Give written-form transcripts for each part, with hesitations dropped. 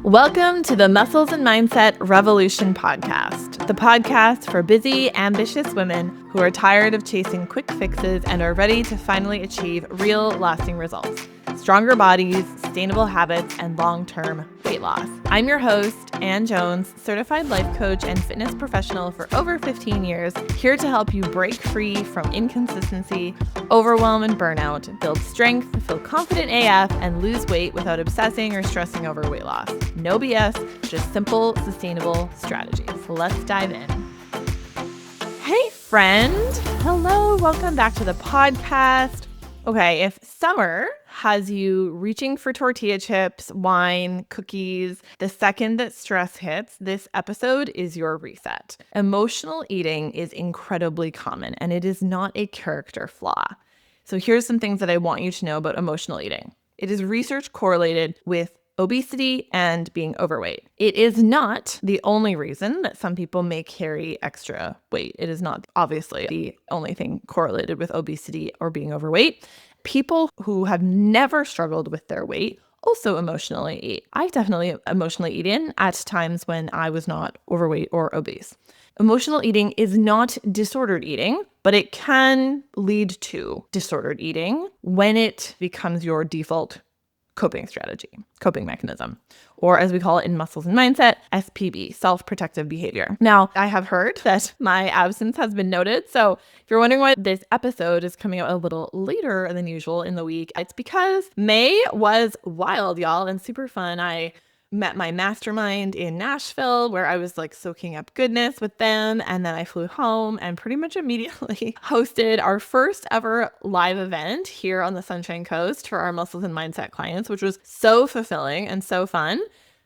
Welcome to the Muscles and Mindset Revolution podcast, the podcast for busy, ambitious women who are tired of chasing quick fixes and are ready to finally achieve real, lasting results, stronger bodies, sustainable habits, and long-term weight loss. I'm your host, Ann Jones, certified life coach and fitness professional for over 15 years, here to help you break free from inconsistency, overwhelm, and burnout, build strength, feel confident AF, and lose weight without obsessing or stressing over weight loss. No BS, just simple, sustainable strategies. Let's dive in. Hey, friend. Hello. Welcome back to the podcast. Okay, if summer has you reaching for tortilla chips, wine, cookies, the second that stress hits, this episode is your reset. Emotional eating is incredibly common, and it is not a character flaw. So here's some things that I want you to know about emotional eating. It is research correlated with obesity and being overweight. It is not the only reason that some people may carry extra weight. It is not obviously the only thing correlated with obesity or being overweight. People who have never struggled with their weight also emotionally eat. I definitely emotionally eat in at times when I was not overweight or obese. Emotional eating is not disordered eating, but it can lead to disordered eating when it becomes your default coping strategy, coping mechanism, or as we call it in Muscles and Mindset, SPB, self-protective behavior. Now, I have heard that my absence has been noted. So if you're wondering why this episode is coming out a little later than usual in the week, it's because May was wild, y'all, and super fun. I met my mastermind in Nashville where I was like soaking up goodness with them. And then I flew home and pretty much immediately hosted our first ever live event here on the Sunshine Coast for our Muscles and Mindset clients, which was so fulfilling and so fun.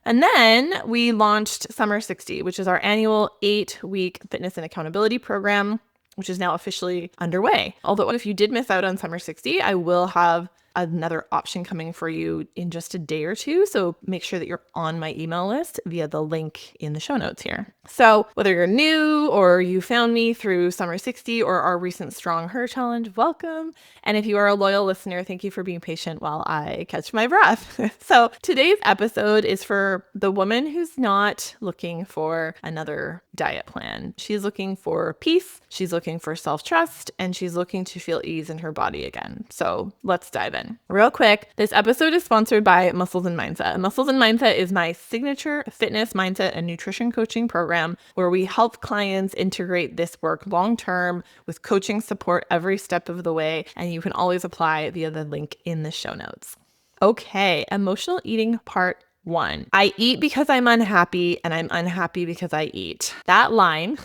And then we launched Summer 60, which is our annual 8-week fitness and accountability program, which is now officially underway. Although if you did miss out on Summer 60, I will have another option coming for you in just a day or two. So make sure that you're on my email list via the link in the show notes here. So whether you're new or you found me through Summer 60 or our recent Strong Her Challenge, welcome. And if you are a loyal listener, thank you for being patient while I catch my breath. So today's episode is for the woman who's not looking for another diet plan. She's looking for peace, she's looking for self-trust, and she's looking to feel ease in her body again. So let's dive in. Real quick, this episode is sponsored by Muscles and Mindset. Muscles and Mindset is my signature fitness, mindset, and nutrition coaching program where we help clients integrate this work long-term with coaching support every step of the way. And you can always apply via the link in the show notes. Okay, emotional eating part 1. I eat because I'm unhappy and I'm unhappy because I eat. That line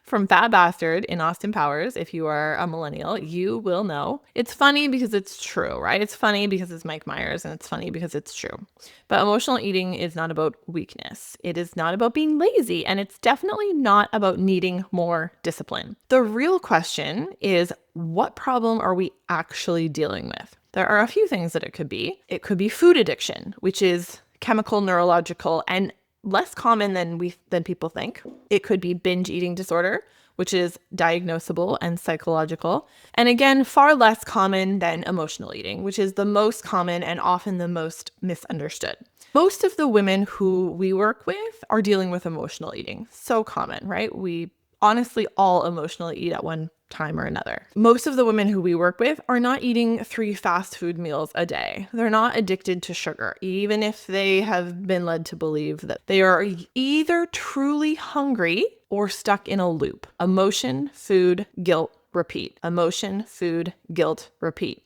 from Fat Bastard in Austin Powers, if you are a millennial, you will know. It's funny because it's true, right? It's funny because it's Mike Myers, and it's funny because it's true. But emotional eating is not about weakness. It is not about being lazy, and it's definitely not about needing more discipline. The real question is, what problem are we actually dealing with? There are a few things that it could be. It could be food addiction, which is chemical, neurological, and less common than people think. It could be binge eating disorder, which is diagnosable and psychological. And again, far less common than emotional eating, which is the most common and often the most misunderstood. Most of the women who we work with are dealing with emotional eating. So common, right? We honestly all emotionally eat at one time or another. Most of the women who we work with are not eating 3 fast food meals a day. They're not addicted to sugar, even if they have been led to believe that they are either truly hungry or stuck in a loop. Emotion, food, guilt, repeat. Emotion, food, guilt, repeat.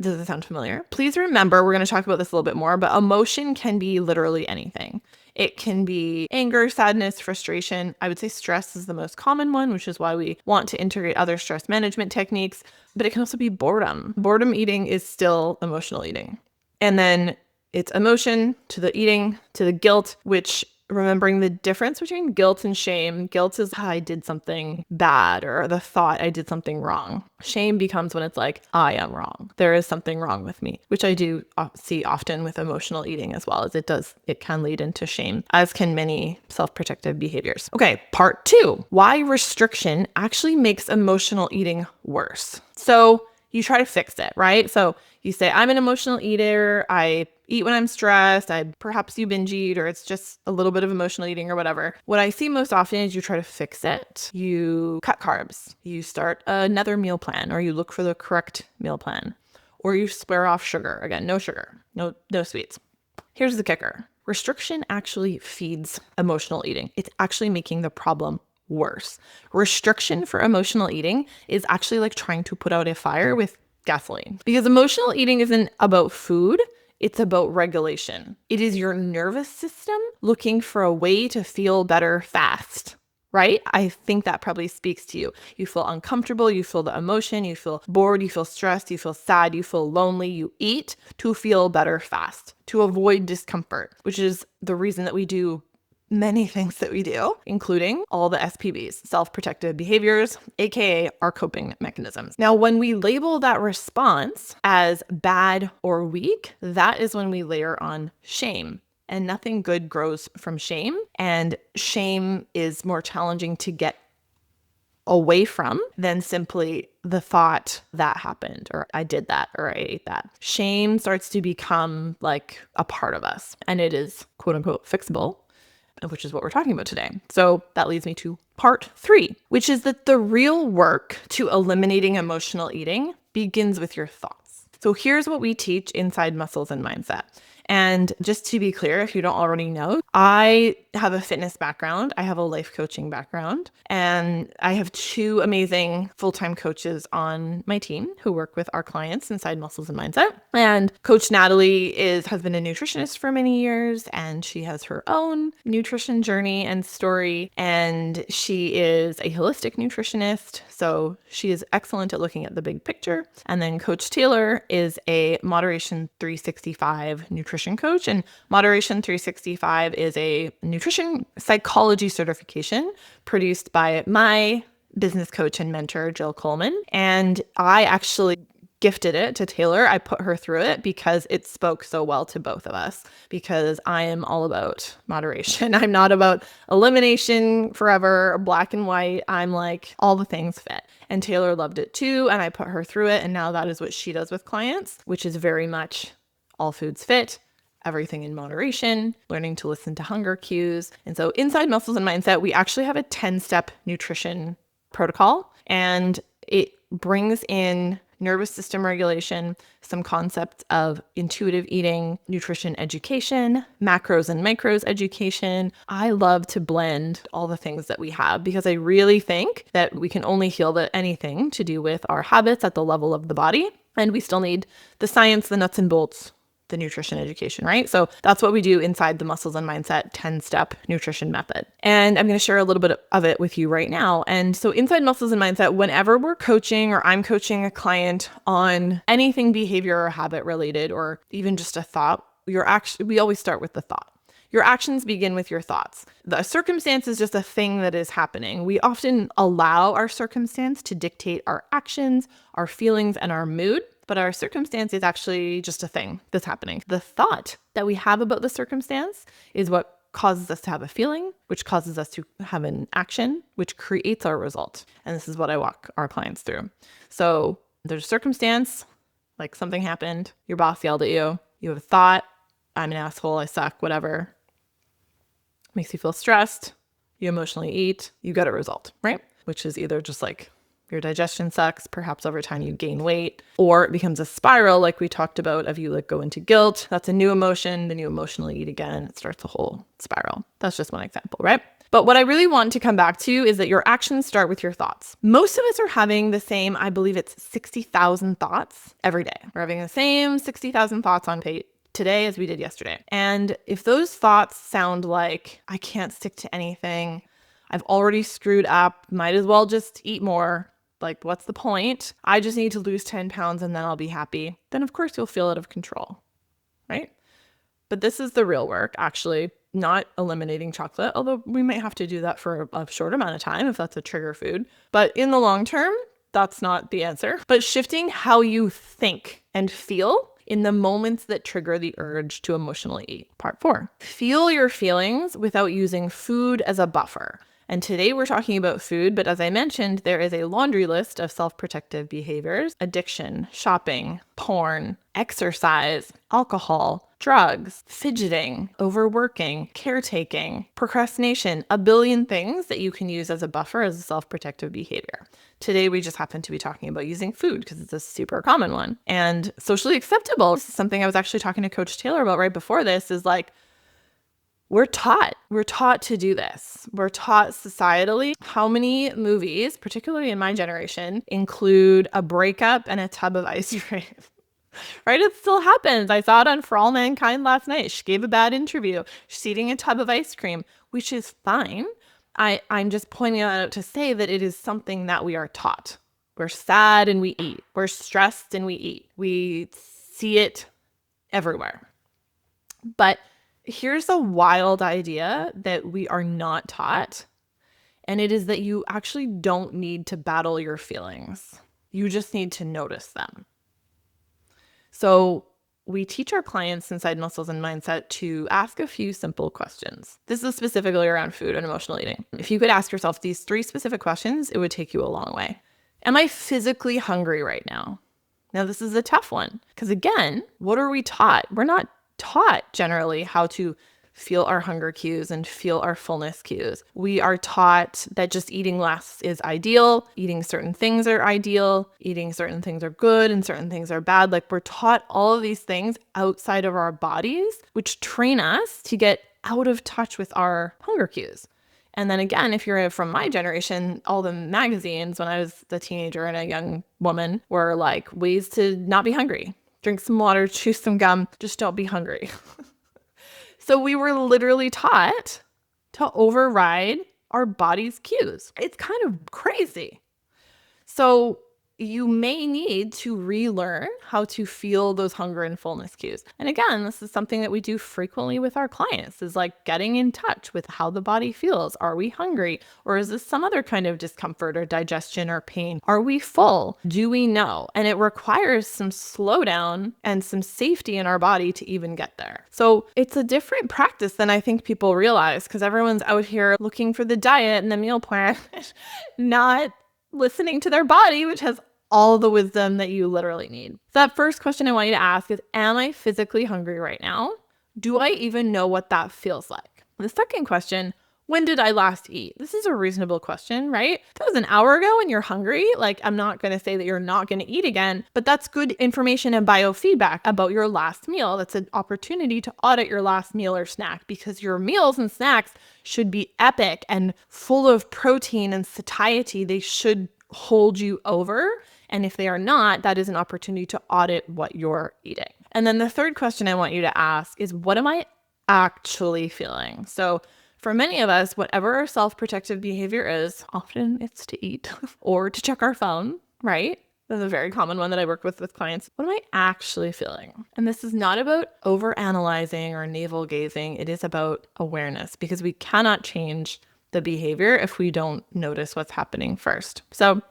Does it sound familiar? Please remember, we're going to talk about this a little bit more, but emotion can be literally anything. It can be anger, sadness, frustration. I would say stress is the most common one, which is why we want to integrate other stress management techniques, but it can also be boredom. Boredom eating is still emotional eating. And then it's emotion to the eating, to the guilt, which remembering the difference between guilt and shame. Guilt is I did something bad or the thought I did something wrong. Shame becomes when it's like, I am wrong. There is something wrong with me, which I do see often with emotional eating as well as it can lead into shame, as can many self-protective behaviors. Okay, part 2, why restriction actually makes emotional eating worse. So you try to fix it, right? So you say, I'm an emotional eater. I eat when I'm stressed. Perhaps you binge eat, or it's just a little bit of emotional eating or whatever. What I see most often is you try to fix it. You cut carbs. You start another meal plan, or you look for the correct meal plan, or you swear off sugar. Again, no sugar, no sweets. Here's the kicker. Restriction actually feeds emotional eating. It's actually making the problem worse. Restriction for emotional eating is actually like trying to put out a fire with gasoline, because emotional eating isn't about food. It's about regulation. It is your nervous system looking for a way to feel better fast, right? I think that probably speaks to you. You feel uncomfortable, you feel the emotion, you feel bored, you feel stressed, you feel sad, you feel lonely. You eat to feel better fast, to avoid discomfort, which is the reason that we do many things that we do, including all the SPBs, self-protective behaviors, aka our coping mechanisms. Now, when we label that response as bad or weak, that is when we layer on shame. And nothing good grows from shame. And shame is more challenging to get away from than simply the thought that happened, or I did that, or I ate that. Shame starts to become like a part of us, and it is quote unquote fixable, which is what we're talking about today. So that leads me to part 3, which is that the real work to eliminating emotional eating begins with your thoughts. So here's what we teach inside Muscles and Mindset. And just to be clear, if you don't already know, I have a fitness background. I have a life coaching background, and I have 2 amazing full-time coaches on my team who work with our clients inside Muscles and Mindset. And Coach Natalie has been a nutritionist for many years, and she has her own nutrition journey and story. And she is a holistic nutritionist, so she is excellent at looking at the big picture. And then Coach Taylor is a Moderation 365 nutrition coach, and Moderation 365 is a nutrition psychology certification produced by my business coach and mentor, Jill Coleman. And I actually gifted it to Taylor. I put her through it because it spoke so well to both of us, because I am all about moderation. I'm not about elimination forever, black and white. I'm like, all the things fit. And Taylor loved it too. And I put her through it. And now that is what she does with clients, which is very much all foods fit, everything in moderation, learning to listen to hunger cues. And so inside Muscles and Mindset, we actually have a 10-step nutrition protocol, and it brings in nervous system regulation, some concepts of intuitive eating, nutrition education, macros and micros education. I love to blend all the things that we have, because I really think that we can only heal anything to do with our habits at the level of the body. And we still need the science, the nuts and bolts, the nutrition education, right? So that's what we do inside the Muscles and Mindset 10-step nutrition method. And I'm going to share a little bit of it with you right now. And so inside Muscles and Mindset, whenever we're coaching or I'm coaching a client on anything behavior or habit related, or even just a thought, we always start with the thought. Your actions begin with your thoughts. The circumstance is just a thing that is happening. We often allow our circumstance to dictate our actions, our feelings, and our mood. But our circumstance is actually just a thing that's happening. The thought that we have about the circumstance is what causes us to have a feeling, which causes us to have an action, which creates our result. And this is what I walk our clients through. So there's a circumstance, like something happened, your boss yelled at you, you have a thought, I'm an asshole, I suck, whatever. Makes you feel stressed, you emotionally eat, you get a result, right? Which is either just like your digestion sucks, perhaps over time you gain weight, or it becomes a spiral like we talked about of you like go into guilt. That's a new emotion, then you emotionally eat again, and it starts a whole spiral. That's just one example, right? But what I really want to come back to is that your actions start with your thoughts. Most of us are having the same, I believe it's 60,000 thoughts every day. We're having the same 60,000 thoughts on page today as we did yesterday. And if those thoughts sound like, I can't stick to anything, I've already screwed up, might as well just eat more, like, what's the point? I just need to lose 10 pounds and then I'll be happy. Then of course you'll feel out of control, right? But this is the real work, actually, not eliminating chocolate, although we might have to do that for a short amount of time if that's a trigger food. But in the long term, that's not the answer. But shifting how you think and feel in the moments that trigger the urge to emotionally eat. Part 4, feel your feelings without using food as a buffer. And today we're talking about food, but as I mentioned, there is a laundry list of self-protective behaviors: addiction, shopping, porn, exercise, alcohol, drugs, fidgeting, overworking, caretaking, procrastination, a billion things that you can use as a buffer as a self-protective behavior. Today, we just happen to be talking about using food because it's a super common one and socially acceptable. This is something I was actually talking to Coach Taylor about right before this, is like, we're taught to do this. We're taught societally. How many movies, particularly in my generation, include a breakup and a tub of ice cream? Right? It still happens. I saw it on For All Mankind last night. She gave a bad interview. She's eating a tub of ice cream, which is fine. I'm just pointing out to say that it is something that we are taught. We're sad and we eat. We're stressed and we eat. We see it everywhere. But here's a wild idea that we are not taught, and it is that you actually don't need to battle your feelings. You just need to notice them. So we teach our clients inside Muscles and Mindset to ask a few simple questions. This is specifically around food and emotional eating. If you could ask yourself these 3 specific questions, it would take you a long way. Am I physically hungry right now? Now, this is a tough one because, again, what are we taught? We're not taught generally how to feel our hunger cues and feel our fullness cues. We are taught that just eating less is ideal, eating certain things are ideal, eating certain things are good and certain things are bad. Like, we're taught all of these things outside of our bodies, which train us to get out of touch with our hunger cues. And then again, if you're from my generation, all the magazines when I was a teenager and a young woman were like ways to not be hungry. Drink some water, chew some gum, just don't be hungry. So we were literally taught to override our body's cues. It's kind of crazy. So you may need to relearn how to feel those hunger and fullness cues. And again, this is something that we do frequently with our clients, is like getting in touch with how the body feels. Are we hungry? Or is this some other kind of discomfort or digestion or pain? Are we full? Do we know? And it requires some slowdown and some safety in our body to even get there. So it's a different practice than I think people realize, because everyone's out here looking for the diet and the meal plan, not listening to their body, which has all the wisdom that you literally need. So that first question I want you to ask is, am I physically hungry right now? Do I even know what that feels like? The second question, when did I last eat? This is a reasonable question, right? If that was an hour ago and you're hungry, like, I'm not going to say that you're not going to eat again, but that's good information and biofeedback about your last meal. That's an opportunity to audit your last meal or snack, because your meals and snacks should be epic and full of protein and satiety. They should hold you over. And if they are not, that is an opportunity to audit what you're eating. And then the third question I want you to ask is, what am I actually feeling? So for many of us, whatever our self-protective behavior is, often it's to eat or to check our phone, right? That's a very common one that I work with clients. What am I actually feeling? And this is not about overanalyzing or navel gazing. It is about awareness, because we cannot change the behavior if we don't notice what's happening first. So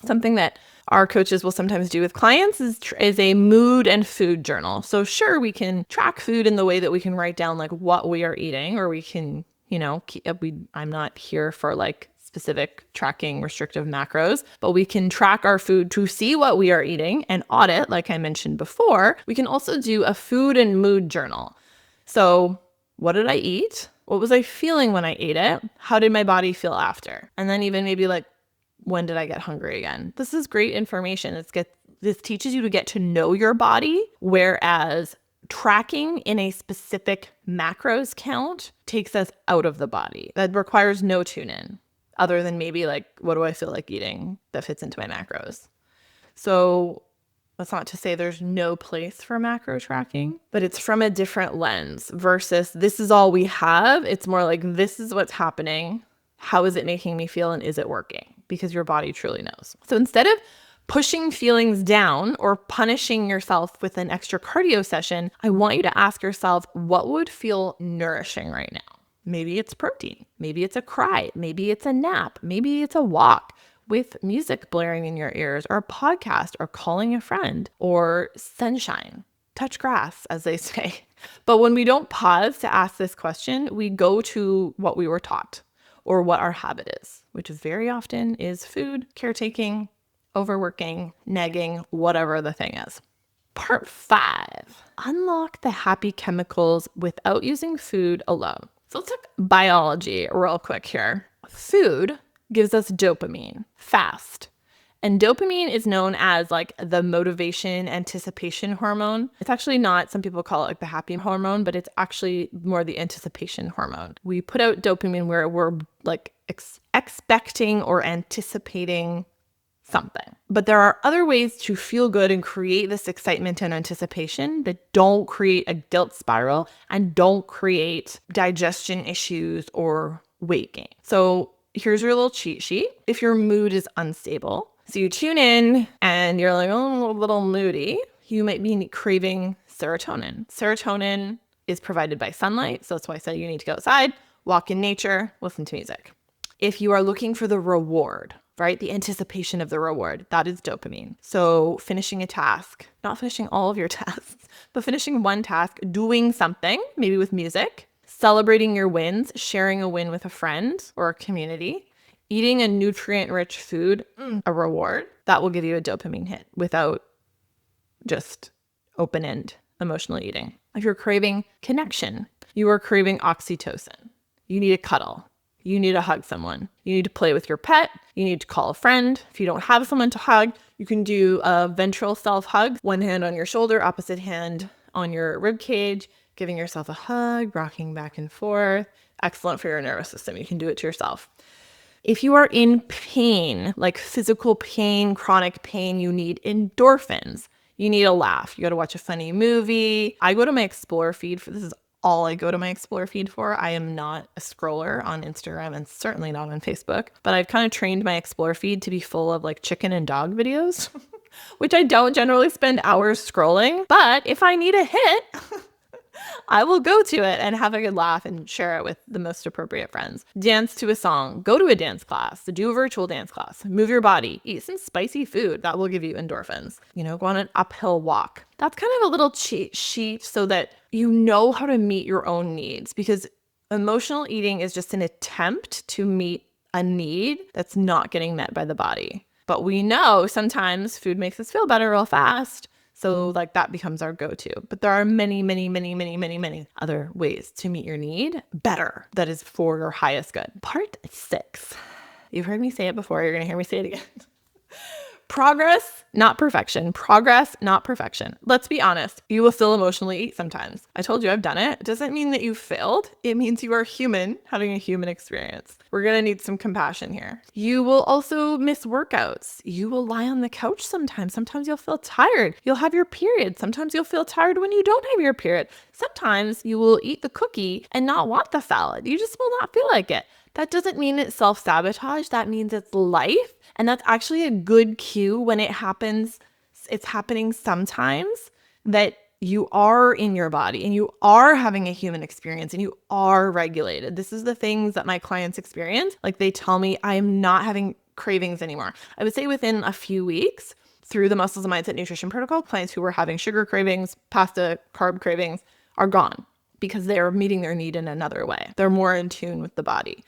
something that our coaches will sometimes do with clients is a mood and food journal. So sure, we can track food in the way that we can write down like what we are eating, or we can, I'm not here for like specific tracking restrictive macros, but we can track our food to see what we are eating and audit, like I mentioned before. We can also do a food and mood journal. So what did I eat? What was I feeling when I ate it? How did my body feel after? And then even maybe like, when did I get hungry again? This is great information. This teaches you to get to know your body, whereas tracking in a specific macros count takes us out of the body. That requires no tune in, other than maybe like, what do I feel like eating that fits into my macros? So that's not to say there's no place for macro tracking, but it's from a different lens versus this is all we have. It's more like, this is what's happening. How is it making me feel, and is it working? Because your body truly knows. So instead of pushing feelings down or punishing yourself with an extra cardio session, I want you to ask yourself, what would feel nourishing right now? Maybe it's protein. Maybe it's a cry. Maybe it's a nap. Maybe it's a walk with music blaring in your ears, or a podcast, or calling a friend, or sunshine. Touch grass, as they say. But when we don't pause to ask this question, we go to what we were taught. or what our habit is, which very often is food, caretaking, overworking, nagging, whatever the thing is. Part 5, unlock the happy chemicals without using food alone. So let's talk biology real quick here. Food gives us dopamine fast. And dopamine is known as like the motivation anticipation hormone. It's actually not, some people call it like the happy hormone, but it's actually more the anticipation hormone. We put out dopamine where we're like expecting or anticipating something. But there are other ways to feel good and create this excitement and anticipation that don't create a guilt spiral and don't create digestion issues or weight gain. So here's your little cheat sheet. If your mood is unstable, so you tune in and you're like, oh, I'm a little moody, you might be craving serotonin. Serotonin is provided by sunlight. So that's why I said you need to go outside, walk in nature, listen to music. If you are looking for the reward, right? The anticipation of the reward, that is dopamine. So finishing a task, not finishing all of your tasks, but finishing one task, doing something, maybe with music, celebrating your wins, sharing a win with a friend or a community, eating a nutrient-rich food, a reward, that will give you a dopamine hit without just open-end emotional eating. If you're craving connection, you are craving oxytocin. You need a cuddle. You need to hug someone. You need to play with your pet. You need to call a friend. If you don't have someone to hug, you can do a ventral self-hug. One hand on your shoulder, opposite hand on your rib cage, giving yourself a hug, rocking back and forth. Excellent for your nervous system. You can do it to yourself. If you are in pain, like physical pain, chronic pain, you need endorphins. You need a laugh. You got to watch a funny movie. I go to my Explore feed for this is all I go to my Explore feed for. I am not a scroller on Instagram and certainly not on Facebook, but I've kind of trained my Explore feed to be full of like chicken and dog videos, which I don't generally spend hours scrolling. But if I need a hit, I will go to it and have a good laugh and share it with the most appropriate friends. Dance to a song, go to a dance class, do a virtual dance class, move your body, eat some spicy food. That will give you endorphins. Go on an uphill walk. That's kind of a little cheat sheet so that you know how to meet your own needs, because emotional eating is just an attempt to meet a need that's not getting met by the body. But we know sometimes food makes us feel better real fast. So like that becomes our go-to. But there are many, many, many, many, many, many other ways to meet your need better that is for your highest good. Part 6. You've heard me say it before. You're going to hear me say it again. Progress, not perfection. Progress, not perfection. Let's be honest. You will still emotionally eat sometimes. I told you I've done it. It doesn't mean that you failed. It means you are human, having a human experience. We're going to need some compassion here. You will also miss workouts. You will lie on the couch sometimes. Sometimes you'll feel tired. You'll have your period. Sometimes you'll feel tired when you don't have your period. Sometimes you will eat the cookie and not want the salad. You just will not feel like it. That doesn't mean it's self-sabotage. That means it's life. And that's actually a good cue when it happens. It's happening sometimes that you are in your body and you are having a human experience and you are regulated. This is the things that my clients experience. Like they tell me I'm not having cravings anymore. I would say within a few weeks through the Muscles and Mindset Nutrition Protocol, clients who were having sugar cravings, pasta, carb cravings are gone because they're meeting their need in another way. They're more in tune with the body.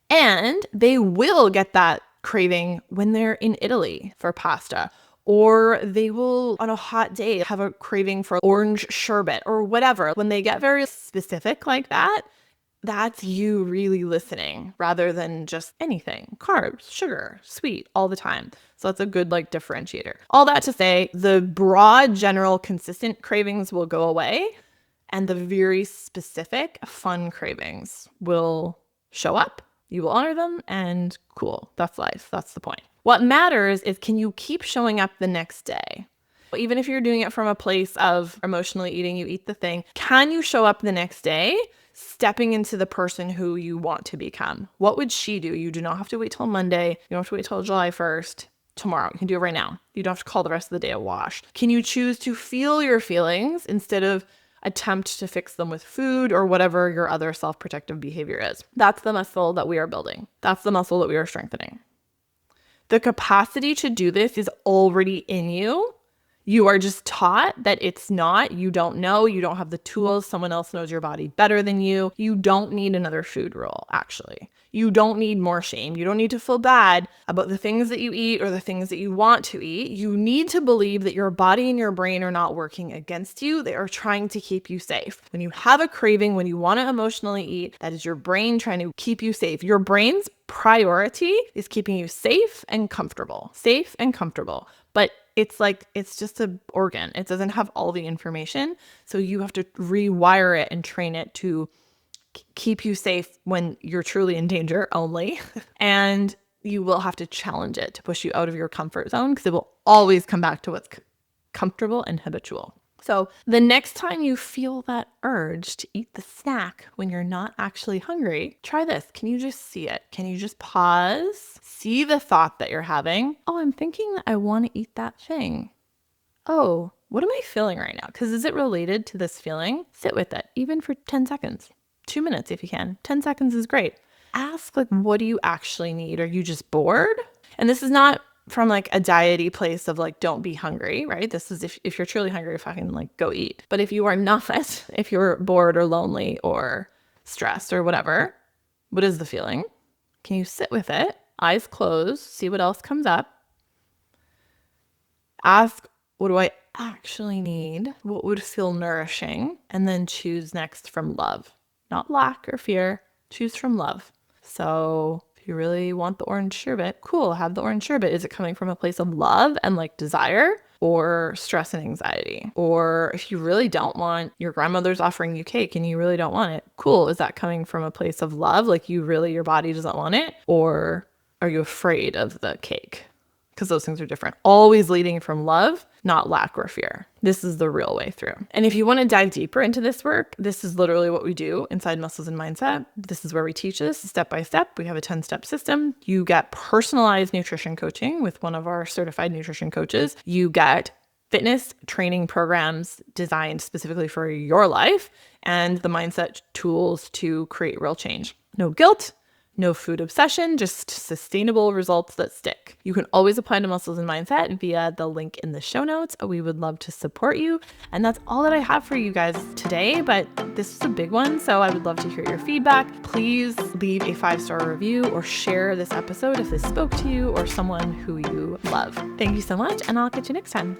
And they will get that craving when they're in Italy for pasta, or they will on a hot day have a craving for orange sherbet or whatever. When they get very specific like that, that's you really listening rather than just anything, carbs, sugar, sweet all the time. So that's a good differentiator. All that to say, the broad, general, consistent cravings will go away and the very specific fun cravings will show up. You will honor them and cool. That's life. That's the point. What matters is, can you keep showing up the next day? Even if you're doing it from a place of emotionally eating, you eat the thing. Can you show up the next day stepping into the person who you want to become? What would she do? You do not have to wait till Monday. You don't have to wait till July 1st. Tomorrow. You can do it right now. You don't have to call the rest of the day a wash. Can you choose to feel your feelings instead of attempt to fix them with food or whatever your other self-protective behavior is? That's the muscle that we are building. That's the muscle that we are strengthening. The capacity to do this is already in you. You are just taught that it's not. You don't know. You don't have the tools. Someone else knows your body better than you. You don't need another food rule, actually. You don't need more shame. You don't need to feel bad about the things that you eat or the things that you want to eat. You need to believe that your body and your brain are not working against you. They are trying to keep you safe. When you have a craving, when you want to emotionally eat, that is your brain trying to keep you safe. Your brain's priority is keeping you safe and comfortable. Safe and comfortable. But it's just an organ. It doesn't have all the information. So you have to rewire it and train it to keep you safe when you're truly in danger only. And you will have to challenge it to push you out of your comfort zone, because it will always come back to what's comfortable and habitual. So the next time you feel that urge to eat the snack when you're not actually hungry, try this. Can you just see it? Can you just pause? See the thought that you're having. Oh, I'm thinking that I want to eat that thing. Oh, what am I feeling right now? Because is it related to this feeling? Sit with it, even for 10 seconds. 2 minutes if you can. 10 seconds is great. Ask, what do you actually need? Are you just bored? And this is not from a diety place of don't be hungry, right? This is if you're truly hungry, fucking go eat. But if you are not, if you're bored or lonely or stressed or whatever, what is the feeling? Can you sit with it? Eyes closed, see what else comes up. Ask, what do I actually need? What would feel nourishing? And then choose next from love. Not lack or fear, choose from love. So if you really want the orange sherbet, cool, have the orange sherbet. Is it coming from a place of love and desire, or stress and anxiety? Or if you really don't want, your grandmother's offering you cake and you really don't want it, cool, is that coming from a place of love? Your body doesn't want it? Or are you afraid of the cake? Because those things are different. Always leading from love, not lack or fear. This is the real way through. And if you want to dive deeper into this work, this is literally what we do inside Muscles and Mindset. This is where we teach this step by step. We have a 10-step system. You get personalized nutrition coaching with one of our certified nutrition coaches. You get fitness training programs designed specifically for your life, and the mindset tools to create real change. No guilt. No food obsession, just sustainable results that stick. You can always apply to Muscles and Mindset via the link in the show notes. We would love to support you. And that's all that I have for you guys today, but this is a big one, so I would love to hear your feedback. Please leave a 5-star review or share this episode if this spoke to you or someone who you love. Thank you so much, and I'll catch you next time.